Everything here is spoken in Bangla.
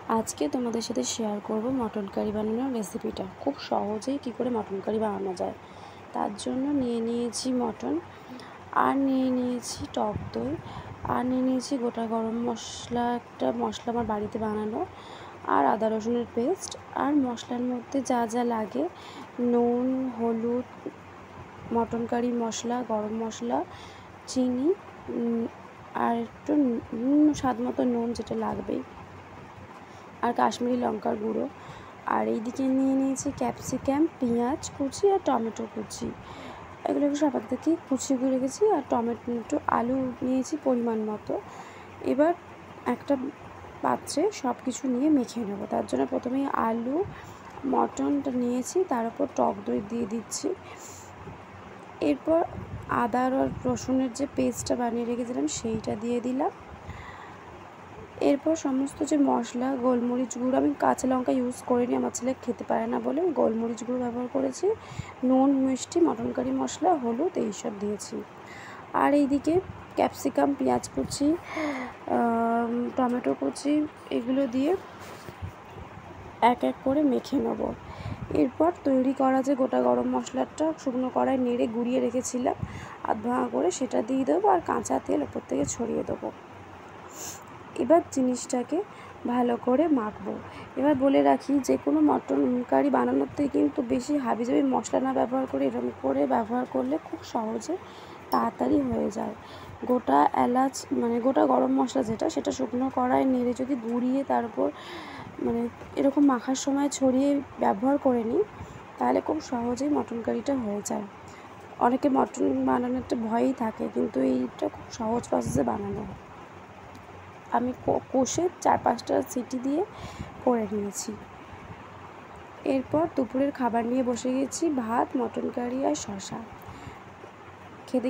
আজকে তোমাদের সাথে শেয়ার করব মটন কারি বানানোর রেসিপিটা। খুব সহজেই কী করে মটন কারি বানানো যায়। তার জন্য নিয়ে নিয়েছি মটন, আর নিয়ে নিয়েছি টক দই, আর নিয়ে নিয়েছি গোটা গরম মশলা, একটা মশলা আমার বাড়িতে বানানো, আর আদা রসুনের পেস্ট। আর মশলার মধ্যে যা যা লাগে, নুন, হলুদ, মটন কারি মশলা, গরম মশলা, চিনি, আর একটু স্বাদ মতো নুন, যেটা লাগবেই, আর কাশ্মীরি লঙ্কার গুঁড়ো। আর এইদিকে নিয়ে নিয়েছি ক্যাপসিকাম, পেঁয়াজ কুচি আর টমেটো কুচি। এগুলোকে সব আগে থেকে কুচিয়ে রেখেছি। আর টমেটো, আলু নিয়েছি পরিমাণ মতো। এবার একটা পাত্রে সব কিছু নিয়ে মেখে নেব। তার জন্য প্রথমেই আলু, মটনটা নিয়েছি, তার উপর টক দই দিয়ে দিচ্ছি। এরপর আদা আর রসুনের যে পেস্টটা বানিয়ে রেখেছিলাম সেইটা দিয়ে দিলাম। এরপর সমস্ত যে মশলা, গোলমরিচ গুঁড়ো, আমি কাঁচা লঙ্কা ইউজ করিনি, আমার ছেলে খেতে পারে না বলে গোলমরিচ গুঁড়ো ব্যবহার করেছি, নুন, মিষ্টি, মটন কারি মশলা, হলুদ, এইসব দিয়েছি। আর এইদিকে ক্যাপসিকাম, পেঁয়াজ কুচি, টমেটো কুচি, এগুলো দিয়ে এক এক করে মেখে নেব। এরপর তৈরি করা যে গোটা গরম মশলাটা শুকনো কড়ায় নেড়ে গুঁড়িয়ে রেখেছিলাম আধ ভাঙা করে, সেটা দিয়ে দেবো, আর কাঁচা তেল ওপর থেকে ছড়িয়ে দেবো। এবার জিনিসটাকে ভালো করে মাখবো। এবার বলে রাখি, যে কোনো মটন কারি বানানোতে কিন্তু বেশি হাবিজাবি মশলা না ব্যবহার করে এরকম করে ব্যবহার করলে খুব সহজে তাড়াতাড়ি হয়ে যায়। গোটা এলাচ, মানে গোটা গরম মশলা যেটা, সেটা শুকনো কড়ায় নেড়ে যদি গুঁড়িয়ে তারপর এরকম মাখার সময় ছড়িয়ে ব্যবহার করে নিই, তাহলে খুব সহজেই মটন কারিটা হয়ে যায়। অনেকে মটন বানানোর একটা ভয়ই থাকে, কিন্তু এইটা খুব সহজ প্রসেসে বানানো হয়। আমি কষে 4-5টা সিটি দিয়ে করে নিয়েছি। এরপর দুপুরের খাবার নিয়ে বসে গেছি, ভাত, মটন কারি আর শসা। খেতে